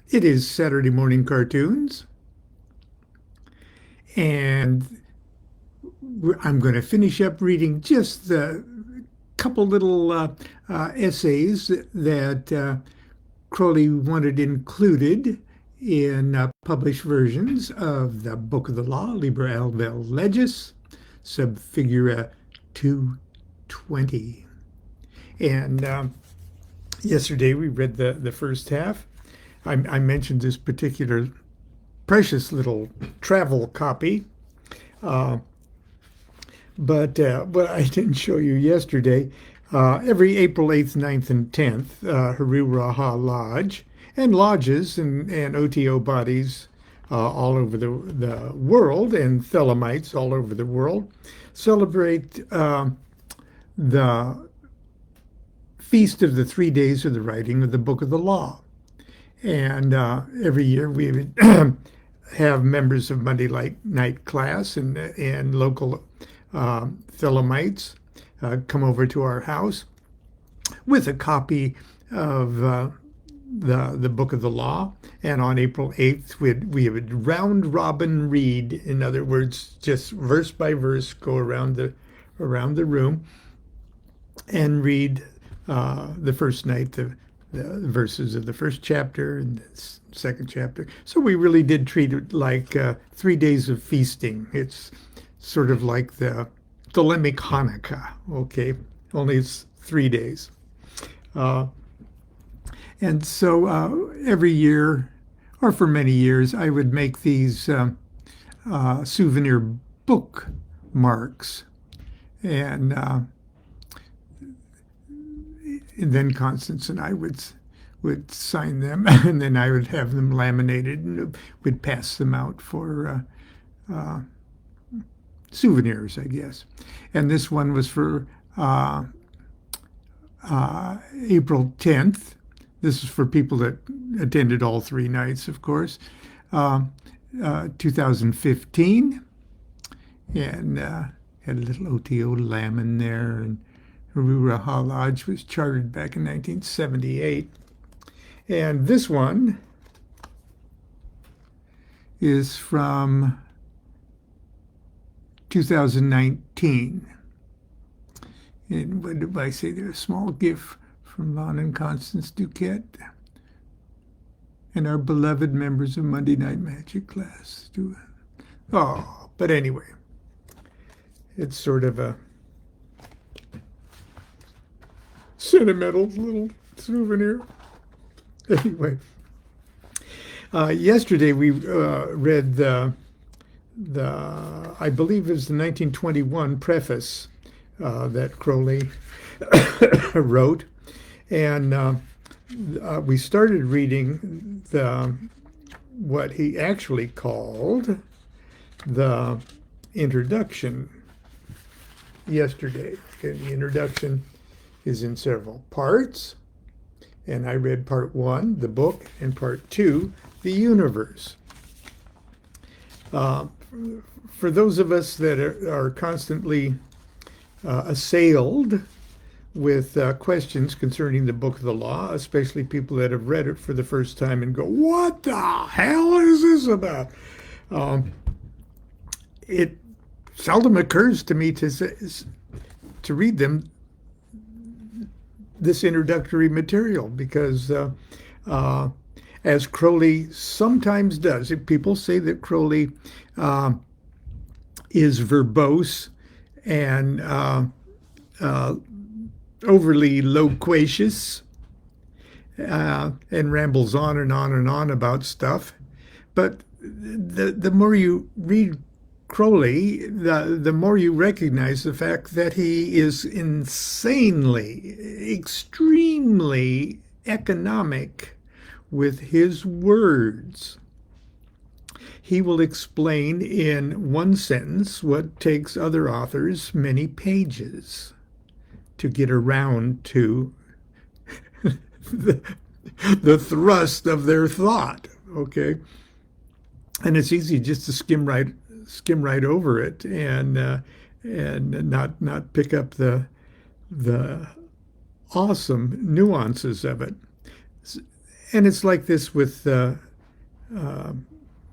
It is Saturday morning cartoons, and I'm going to finish up reading just the couple little essays that Crowley wanted included in published versions of the Book of the Law, Liber Alvel Legis, sub figura 220. And yesterday we read the first half. I mentioned this particular precious little travel copy. Uh, but what I didn't show you yesterday, every April 8th, 9th, and 10th, Haru Raha Lodge and lodges and OTO bodies all over the world and Thelemites all over the world celebrate the feast of the 3 days of the writing of the Book of the Law. And every year we would have members of Monday night class and local Thelemites come over to our house with a copy of the Book of the Law. And on April 8th, we would round robin read. In other words, just verse by verse, go around the room and read the first night the verses of the first chapter and the second chapter. So we really did treat it like 3 days of feasting. It's sort of like the Thelemic Hanukkah, okay? Only it's 3 days. And so every year, or for many years, I would make these souvenir bookmarks. And then Constance and I would sign them, and then I would have them laminated and would pass them out for souvenirs, I guess. And this one was for April 10th. This is for people that attended all 3 nights, of course. 2015, and had a little OTO lamb in there, and Harura Lodge was chartered back in 1978. And this one is from 2019. And what did I say there? A small gift from Lon and Constance DuQuette and our beloved members of Monday Night Magic class. Oh, but anyway, it's sort of a sentimental little souvenir. Anyway, yesterday we read the I believe it was the 1921 preface that Crowley wrote, and we started reading what he actually called the introduction yesterday. Okay, the introduction is in several parts, and I read part 1, the book, and part 2, the universe. For those of us that are constantly assailed with questions concerning the Book of the Law, especially people that have read it for the first time and go, what the hell is this about? It seldom occurs to me to read them this introductory material because as Crowley sometimes does, people say that Crowley is verbose and overly loquacious and rambles on and on and on about stuff. But the more you read Crowley, the more you recognize the fact that he is insanely, extremely economic with his words. He will explain in one sentence what takes other authors many pages to get around to the thrust of their thought, okay? And it's easy just to skim right over it and not pick up the awesome nuances of it. And it's like this with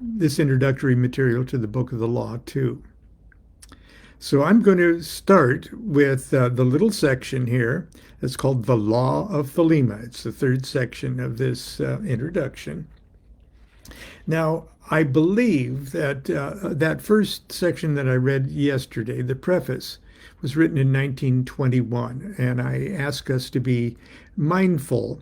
this introductory material to the Book of the Law, too. So I'm going to start with the little section here. It's called the Law of Thelema. It's the third section of this introduction. Now, I believe that that first section that I read yesterday, the preface, was written in 1921, and I ask us to be mindful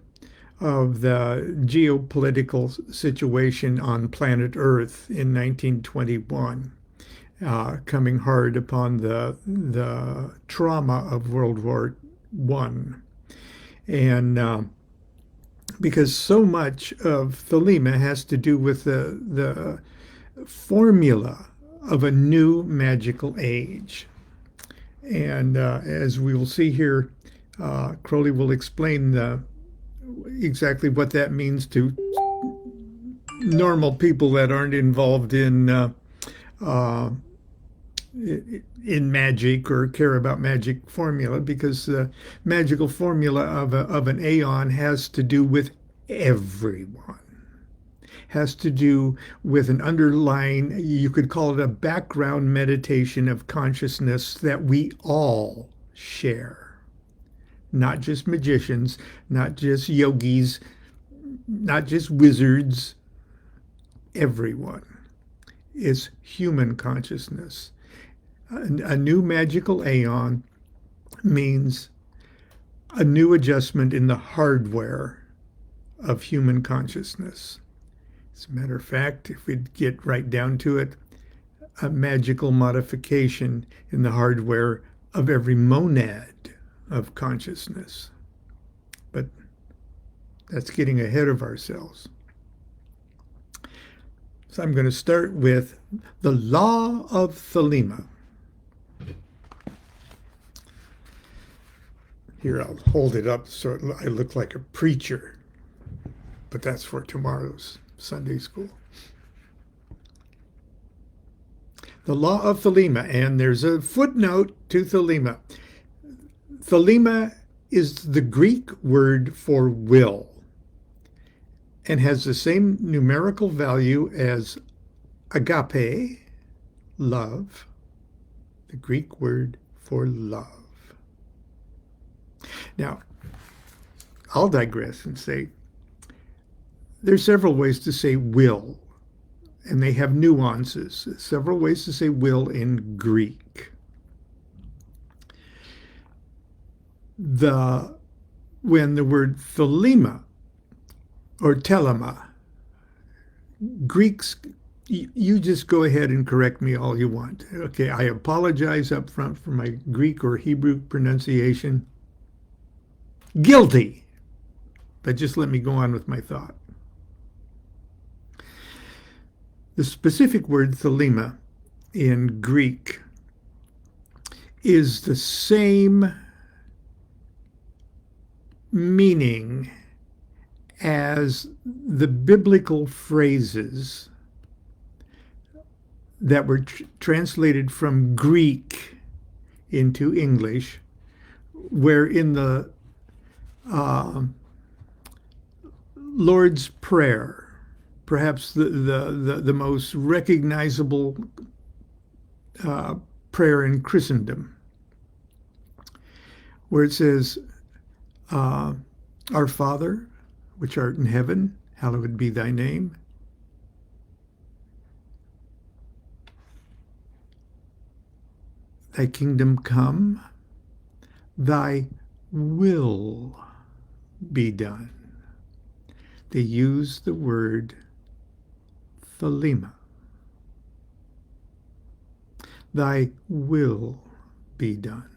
of the geopolitical situation on planet Earth in 1921, coming hard upon the trauma of World War One, and because so much of Thelema has to do with the formula of a new magical age. And as we will see here, Crowley will explain exactly what that means to normal people that aren't involved in magic or care about magic formula, because the magical formula of an aeon has to do with everyone, has to do with an underlying, you could call it a background meditation of consciousness that we all share. Not just magicians, not just yogis, not just wizards. Everyone is human consciousness. A new magical aeon means a new adjustment in the hardware of human consciousness. As a matter of fact, if we get right down to it, a magical modification in the hardware of every monad of consciousness. But that's getting ahead of ourselves. So I'm going to start with the Law of Thelema. Here, I'll hold it up so I look like a preacher, but that's for tomorrow's Sunday school. The Law of Thelema, and there's a footnote to Thelema. Thelema is the Greek word for will and has the same numerical value as agape, love, the Greek word for love. Now, I'll digress and say there's several ways to say will, and they have nuances. Several ways to say will in Greek. When the word thelema or telema, Greeks, you just go ahead and correct me all you want. Okay, I apologize up front for my Greek or Hebrew pronunciation. Guilty. But just let me go on with my thought. The specific word thelema in Greek is the same meaning as the biblical phrases that were translated from Greek into English, where in the Lord's Prayer, perhaps the most recognizable prayer in Christendom, where it says, Our Father, which art in heaven, hallowed be thy name. Thy kingdom come, thy will be done. They use the word thelema. Thy will be done.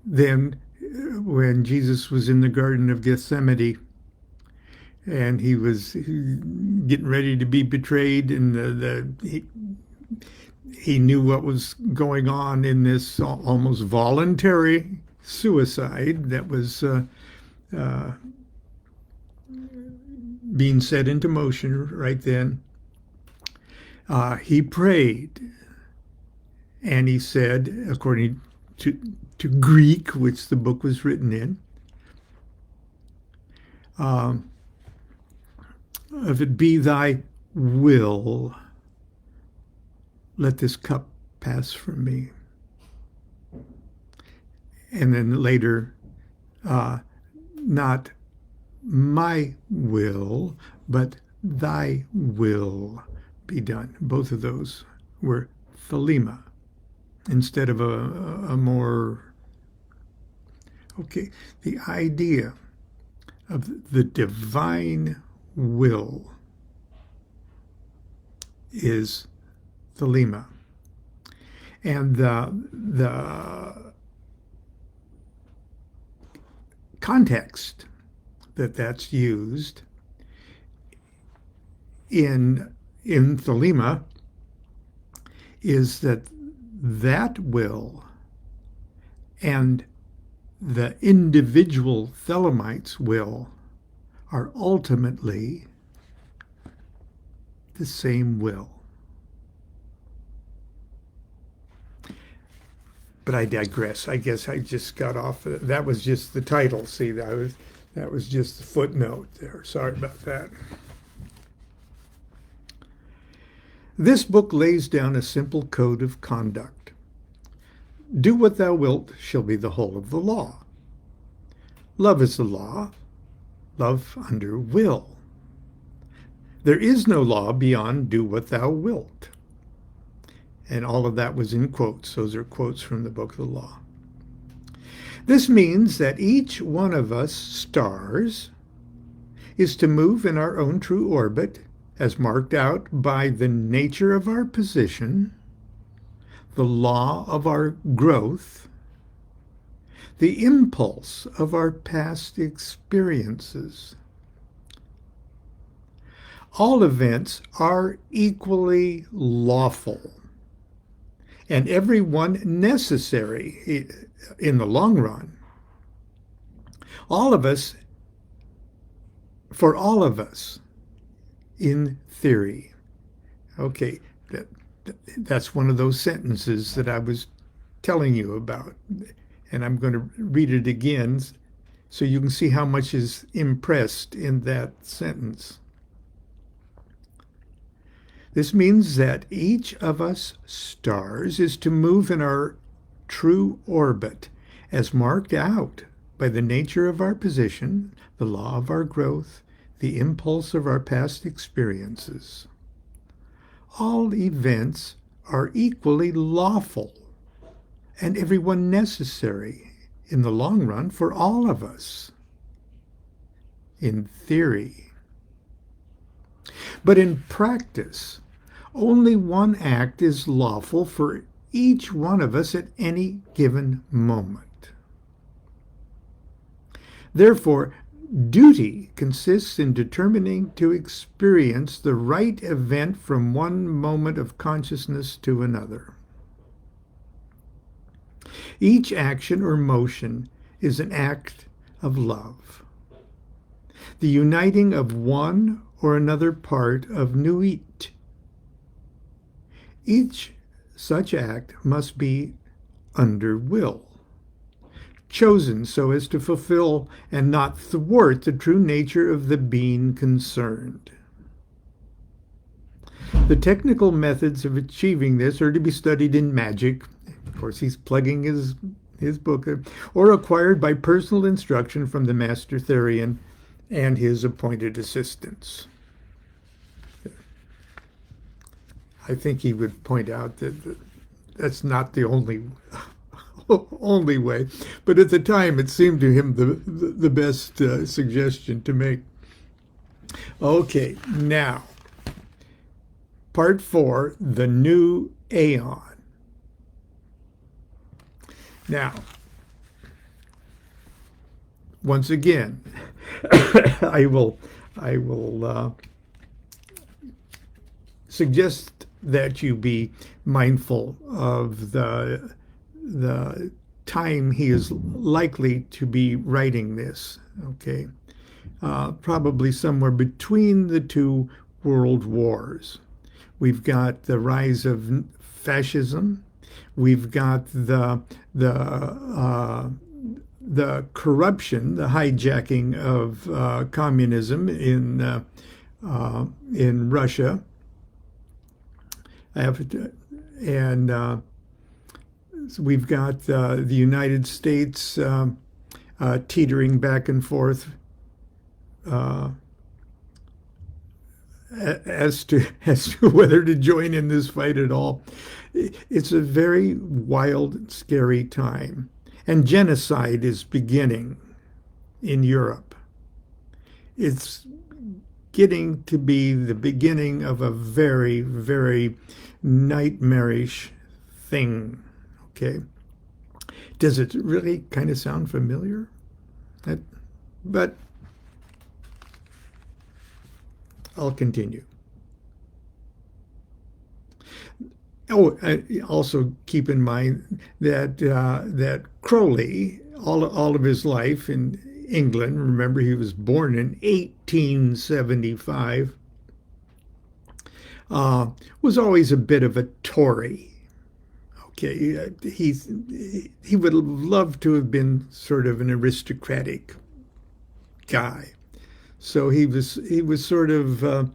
Then, when Jesus was in the Garden of Gethsemane and he was getting ready to be betrayed, and he knew what was going on in this almost voluntary suicide that was being set into motion right then. He prayed, and he said, according to Greek, which the book was written in, If it be thy will, let this cup pass from me. And then later, not my will, but thy will be done. Both of those were thelema instead of a more, okay, the idea of the divine will is thelema. And the context that's used in thelema is that will and the individual Thelemites' will are ultimately the same will. But I digress. I guess I just got off. That was just the title. See, that was just the footnote there. Sorry about that. This book lays down a simple code of conduct. Do what thou wilt shall be the whole of the law. Love is the law. Love under will. There is no law beyond do what thou wilt. And all of that was in quotes. Those are quotes from the Book of the Law. This means that each one of us stars is to move in our own true orbit as marked out by the nature of our position, the law of our growth, the impulse of our past experiences. All events are equally lawful, and every one necessary in the long run. For all of us, in theory. Okay, that's one of those sentences that I was telling you about, and I'm going to read it again so you can see how much is impressed in that sentence. This means that each of us stars is to move in our true orbit as marked out by the nature of our position, the law of our growth, the impulse of our past experiences. All events are equally lawful and every one necessary in the long run for all of us, in theory. But in practice, only one act is lawful for each one of us at any given moment. Therefore, duty consists in determining to experience the right event from one moment of consciousness to another. Each action or motion is an act of love, the uniting of one or another part of nuit. Each such act must be under will, chosen so as to fulfill and not thwart the true nature of the being concerned. The technical methods of achieving this are to be studied in magic. Of course, he's plugging his book, or acquired by personal instruction from the Master Therian and his appointed assistants. I think he would point out that that's not the only way, but at the time it seemed to him the best suggestion to make. Okay, now, part 4, the new aeon. Now, once again, I will suggest that you be mindful of the time he is likely to be writing this, okay? Probably somewhere between the two world wars. We've got the rise of fascism. We've got the the corruption, the hijacking of communism in Russia, and so we've got the United States teetering back and forth uh, as to whether to join in this fight at all. It's a very wild, scary time, and genocide is beginning in Europe. It's getting to be the beginning of a very, very nightmarish thing. Okay. Does it really kind of sound familiar? That, but I'll continue. Oh, also keep in mind that that Crowley, all of his life in England, remember he was born in 1875, was always a bit of a Tory. Okay, he would have loved to have been sort of an aristocratic guy. So he was sort of uh,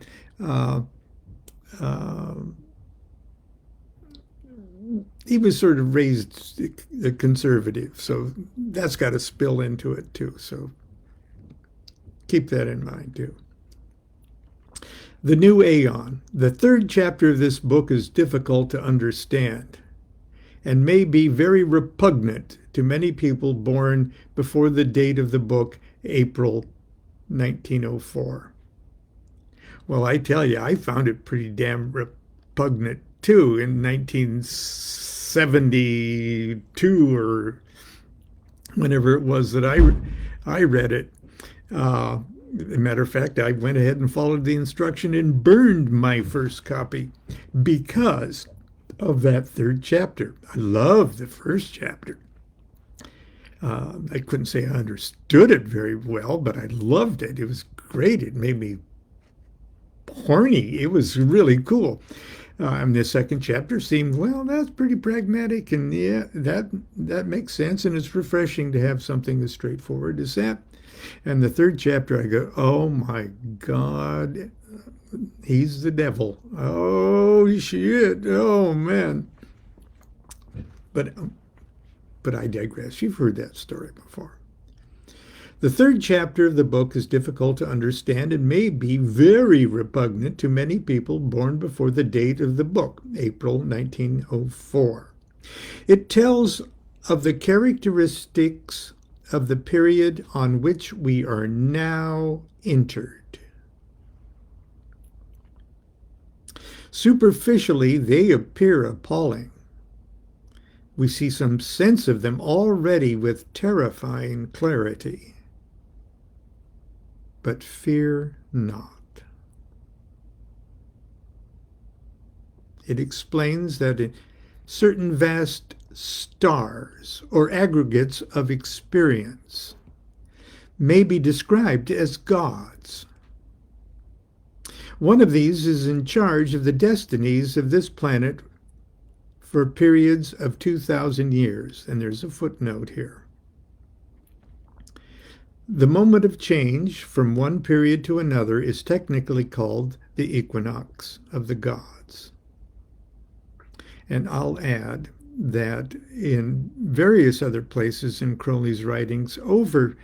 uh, he was sort of raised a conservative. So that's got to spill into it too. So keep that in mind too. The New Aeon. The third chapter of this book is difficult to understand and may be very repugnant to many people born before the date of the book, April 1904. Well, I tell you, I found it pretty damn repugnant too in 1972 or whenever it was that I read it. As a matter of fact, I went ahead and followed the instruction and burned my first copy because of that third chapter. I love the first chapter. I couldn't say I understood it very well, but I loved it. It was great. It made me horny. It was really cool. And the second chapter seemed, well, that's pretty pragmatic, and yeah, that makes sense, and it's refreshing to have something as straightforward as that. And the third chapter, I go, oh my God, he's the devil. Oh shit. Oh man. But I digress. You've heard that story before. The third chapter of the book is difficult to understand and may be very repugnant to many people born before the date of the book, April 1904. It tells of the characteristics of the period on which we are now entered. Superficially, they appear appalling. We see some sense of them already with terrifying clarity. But fear not. It explains that certain vast stars or aggregates of experience may be described as gods. One of these is in charge of the destinies of this planet for periods of 2,000 years, and there's a footnote here. The moment of change from one period to another is technically called the equinox of the gods. And I'll add that in various other places in Crowley's writings over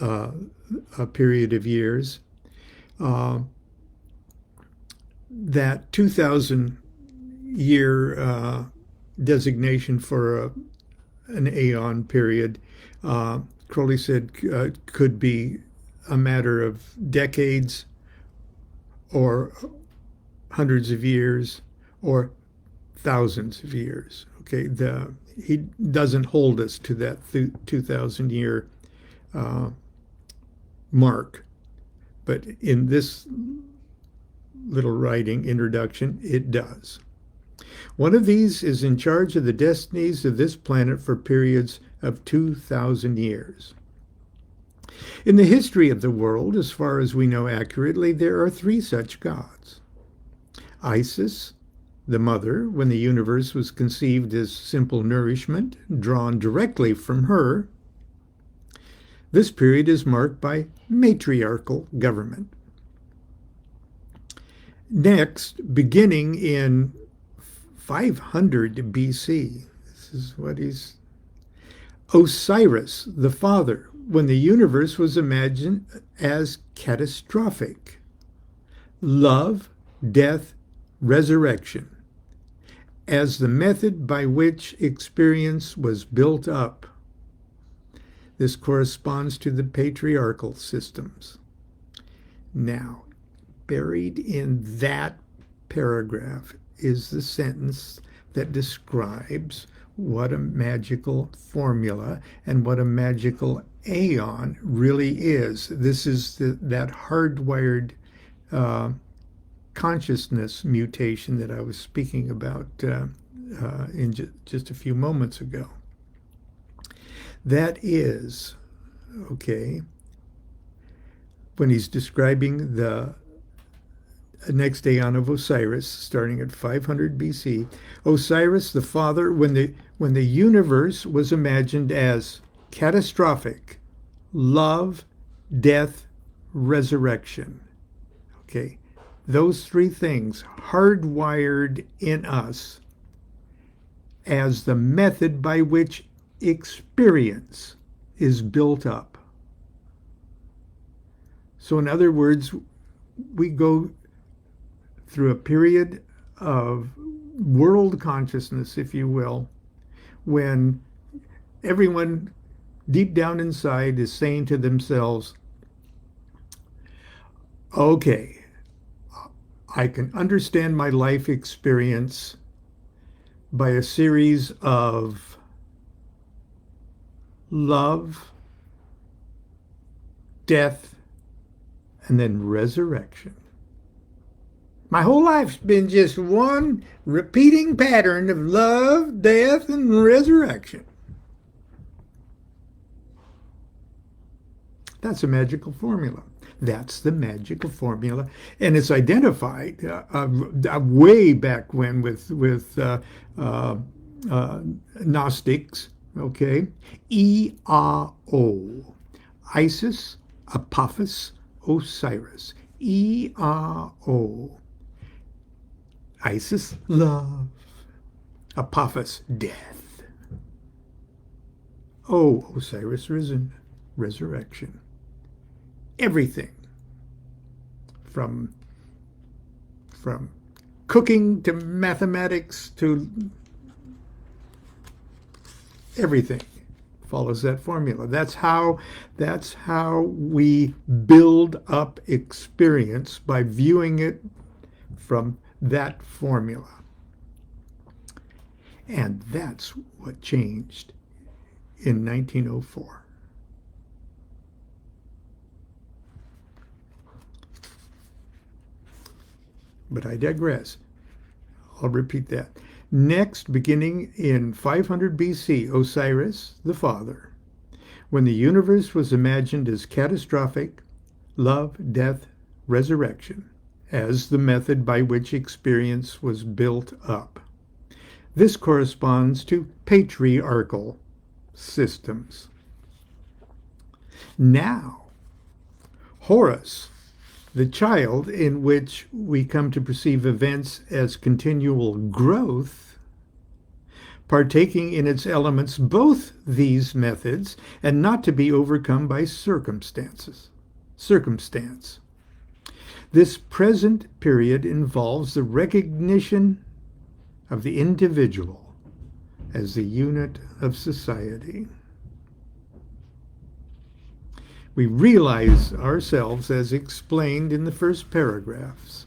a period of years, that 2,000 year designation for an aeon period, Crowley said could be a matter of decades or hundreds of years or thousands of years. Okay, he doesn't hold us to that 2,000 year mark, but in this little writing introduction, it does. One of these is in charge of the destinies of this planet for periods of 2,000 years. In the history of the world, as far as we know accurately, there are three such gods. Isis, the mother, when the universe was conceived as simple nourishment, drawn directly from her. This period is marked by matriarchal government. Next, beginning in 500 BC, this is what he's Osiris, the father, when the universe was imagined as catastrophic. Love, death, resurrection, as the method by which experience was built up. This corresponds to the patriarchal systems. Now, buried in that paragraph is the sentence that describes what a magical formula and what a magical aeon really is. This is that hardwired consciousness mutation that I was speaking about in just a few moments ago. That is, okay, when he's describing the next aeon of Osiris, starting at 500 BC, Osiris, the father, when the universe was imagined as catastrophic, love, death, resurrection. Okay, those three things hardwired in us as the method by which experience is built up. So in other words, we go through a period of world consciousness, if you will, when everyone deep down inside is saying to themselves, okay, I can understand my life experience by a series of love, death, and then resurrection. My whole life's been just one repeating pattern of love, death, and resurrection. That's a magical formula. That's the magical formula, and it's identified way back when with Gnostics. Okay, E-A-O, Isis, Apophis, Osiris. E-A-O. Isis, love. Apophis, death. O, Osiris, risen, resurrection. Everything from cooking to mathematics to everything follows that formula. That's how we build up experience, by viewing it from that formula. And that's what changed in 1904. But I digress. I'll repeat that. Next, beginning in 500 BC, Osiris, the father, when the universe was imagined as catastrophic, love, death, resurrection, as the method by which experience was built up. This corresponds to patriarchal systems. Now, Horus, the child in which we come to perceive events as continual growth, partaking in its elements both these methods, and not to be overcome by circumstance. This present period involves the recognition of the individual as the unit of society. We realize ourselves as explained in the first paragraphs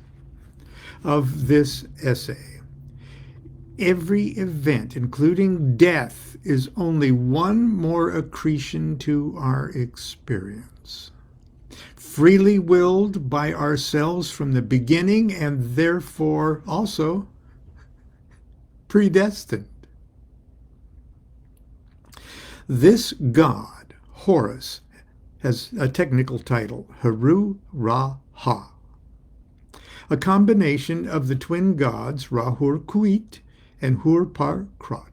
of this essay. Every event, including death, is only one more accretion to our experience, freely willed by ourselves from the beginning, and therefore also predestined. This god, Horus, has a technical title, Heru-Ra-Ha, a combination of the twin gods Ra-Hur-Kuit and Hur-Par-Krat.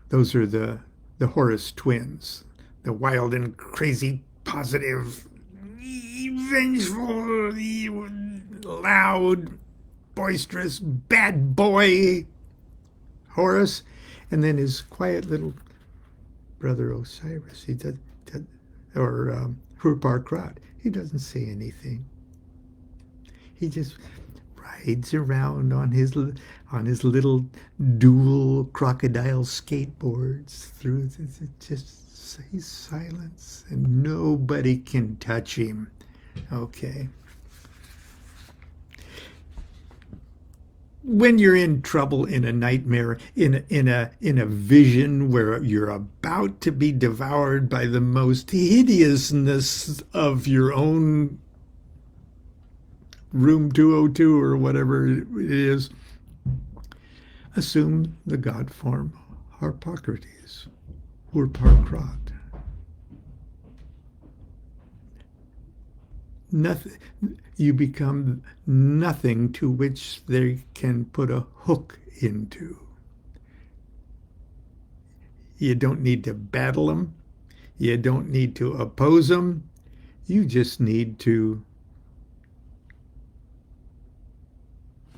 Those are the Horus twins. the wild and crazy, positive, vengeful, loud, boisterous, bad boy Horus, and then his quiet little brother Osiris. He does, or Hurparkrat. He doesn't say anything. He just rides around on his little dual crocodile skateboards through just he's silence and nobody can touch him. Okay. When you're in trouble in a nightmare, in a vision where you're about to be devoured by the most hideousness of your own room 202 or whatever it is, assume the god form Harpocrates, Hurparkrat. Nothing, you become nothing to which they can put a hook into. You don't need to battle them. You don't need to oppose them. You just need to.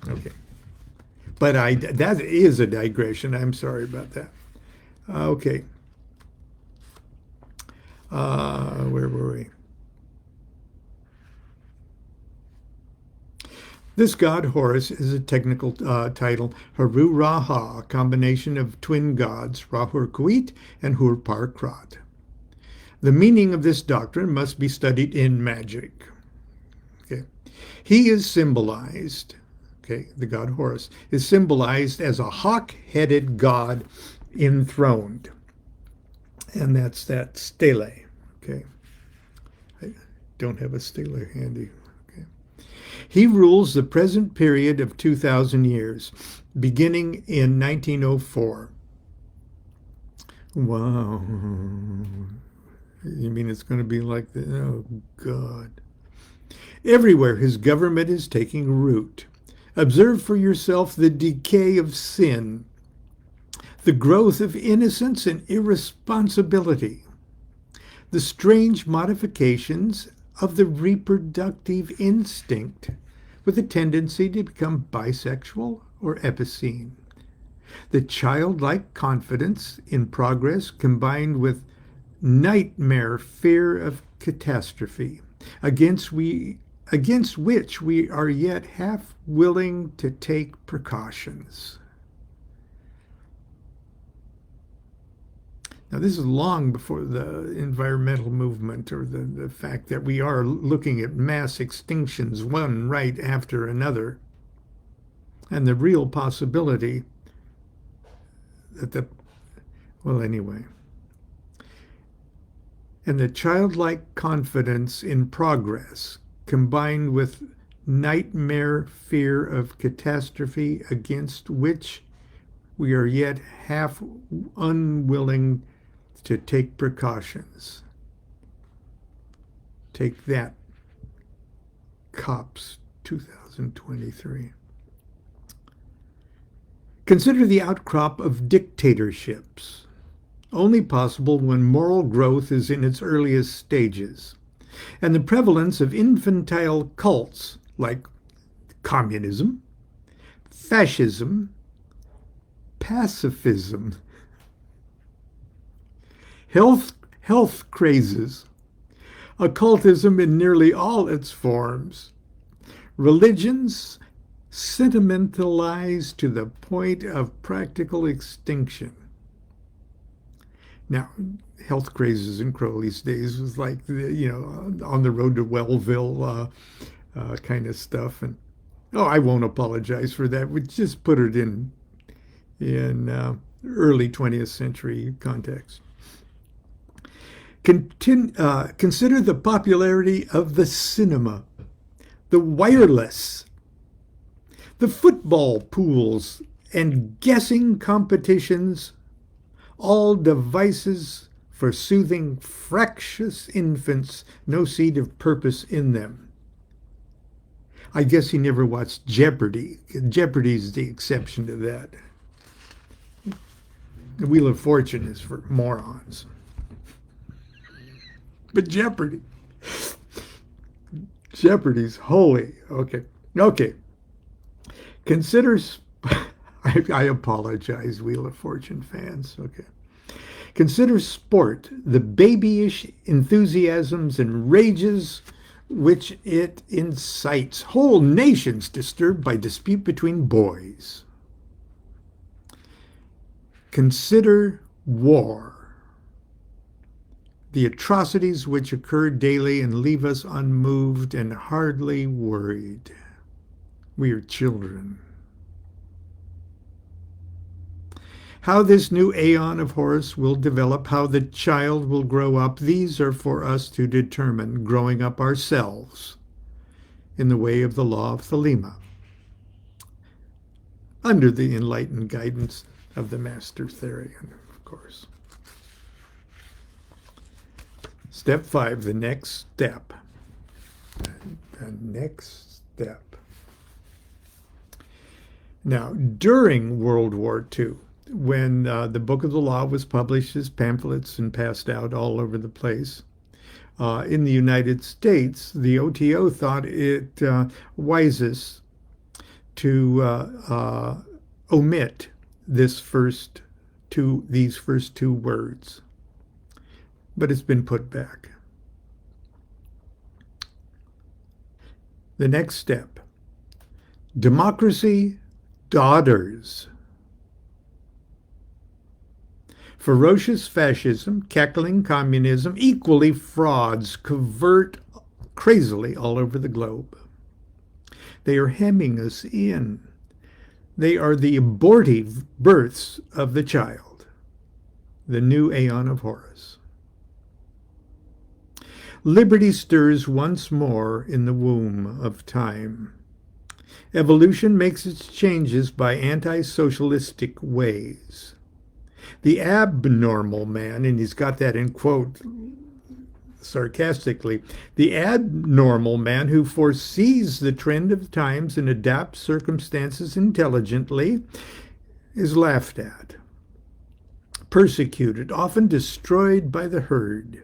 Okay. But that is a digression. I'm sorry about that. Okay. Where were we? This god Horus is a technical title, Haru-Ra-Ha, a combination of twin gods, Ra-Hurquit and Hurparkrat. The meaning of this doctrine must be studied in magic. Okay. He is symbolized, okay, the god Horus, is symbolized as a hawk-headed god enthroned. And that's that stele, okay. I don't have a stele handy. He rules the present period of 2,000 years, beginning in 1904. Wow. You mean it's going to be like the, oh, God. Everywhere his government is taking root. Observe for yourself the decay of sin, the growth of innocence and irresponsibility, the strange modifications of the reproductive instinct with a tendency to become bisexual or epicene. The childlike confidence in progress combined with nightmare fear of catastrophe, against which we are yet half willing to take precautions. Now, this is long before the environmental movement or the fact that we are looking at mass extinctions one right after another, and the real possibility that well, anyway. And the childlike confidence in progress combined with nightmare fear of catastrophe against which we are yet half unwilling to take precautions. Take that, COPS 2023. Consider the outcrop of dictatorships, only possible when moral growth is in its earliest stages, and the prevalence of infantile cults like communism, fascism, pacifism, health crazes, occultism in nearly all its forms, religions sentimentalized to the point of practical extinction. Now, health crazes in Crowley's days was like, on the road to Wellville kind of stuff. And, I won't apologize for that. We just put it in early 20th century context. Consider the popularity of the cinema, the wireless, the football pools, and guessing competitions, all devices for soothing fractious infants, no seed of purpose in them. I guess he never watched Jeopardy. Jeopardy's the exception to that. The Wheel of Fortune is for morons. But Jeopardy. Jeopardy's holy. Okay. Okay. Consider. I apologize, Wheel of Fortune fans. Okay. Consider sport the babyish enthusiasms and rages which it incites. Whole nations disturbed by dispute between boys. Consider war. The atrocities which occur daily and leave us unmoved and hardly worried. We are children. How this new aeon of Horus will develop, how the child will grow up, these are for us to determine, growing up ourselves in the way of the law of Thelema, under the enlightened guidance of the Master Therian, of course. Step 5, the next step. The next step. Now, during World War II, when the Book of the Law was published as pamphlets and passed out all over the place, in the United States, the OTO thought it wisest to omit these first two words. But it's been put back. The next step. Democracy daughters. Ferocious fascism, cackling communism, equally frauds, covert crazily all over the globe. They are hemming us in. They are the abortive births of the child, the new aeon of Horus. Liberty stirs once more in the womb of time. Evolution makes its changes by anti-socialistic ways. The abnormal man, and he's got that in quote sarcastically, the abnormal man who foresees the trend of times and adapts circumstances intelligently is laughed at, persecuted, often destroyed by the herd.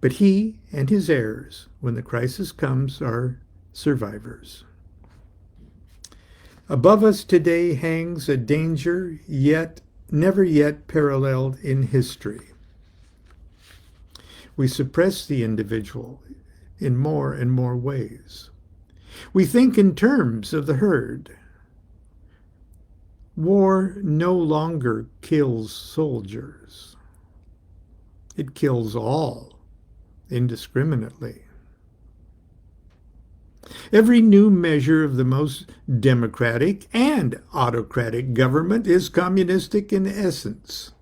But he and his heirs, when the crisis comes, are survivors. Above us today hangs a danger never yet paralleled in history. We suppress the individual in more and more ways. We think in terms of the herd. War no longer kills soldiers. It kills all indiscriminately. Every new measure of the most democratic and autocratic government is communistic in essence.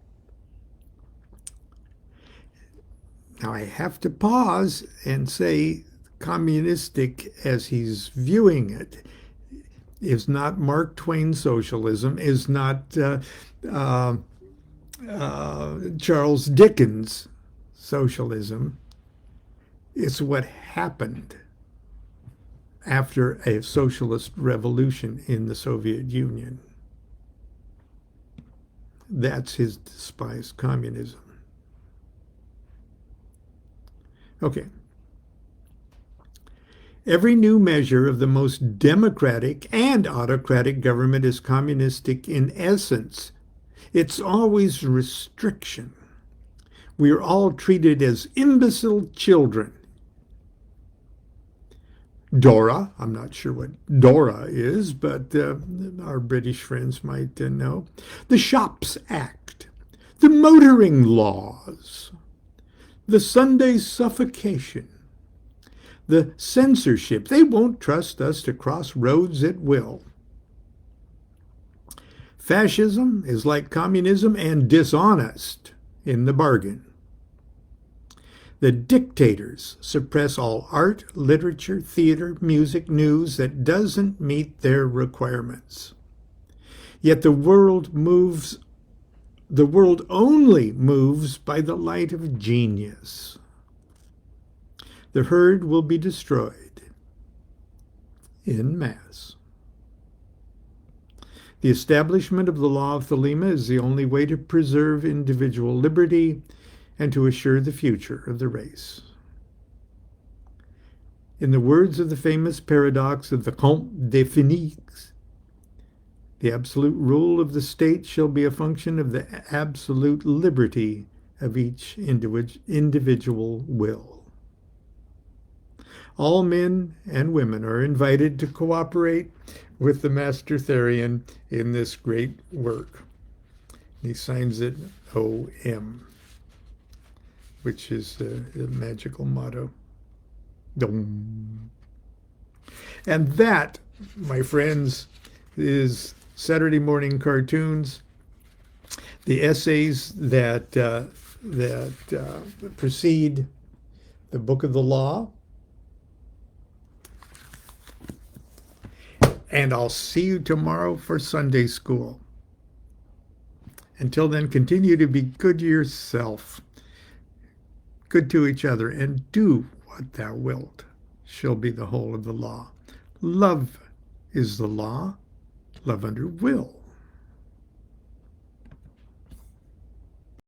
Now I have to pause and say communistic as he's viewing it is not Mark Twain socialism, is not Charles Dickens socialism. It's what happened after a socialist revolution in the Soviet Union. That's his despised communism. Okay. Every new measure of the most democratic and autocratic government is communistic in essence. It's always restriction. We are all treated as imbecile children. Dora, I'm not sure what Dora is, but our British friends might know. The Shops Act, the motoring laws, the Sunday suffocation, the censorship. They won't trust us to cross roads at will. Fascism is like communism and dishonest in the bargain. The dictators suppress all art, literature, theater, music, news that doesn't meet their requirements. Yet the world only moves by the light of genius. The herd will be destroyed en masse. The establishment of the law of Thelema is the only way to preserve individual liberty and to assure the future of the race. In the words of the famous paradox of the Comte de Phoenix, the absolute rule of the state shall be a function of the absolute liberty of each individual will. All men and women are invited to cooperate with the Master Therian in this great work. He signs it OM, which is the magical motto. Dum. And that, my friends, is Saturday Morning Cartoons. The essays that precede the Book of the Law. And I'll see you tomorrow for Sunday school. Until then, continue to be good to yourself, good to each other, and do what thou wilt shall be the whole of the law. Love is the law. Love under will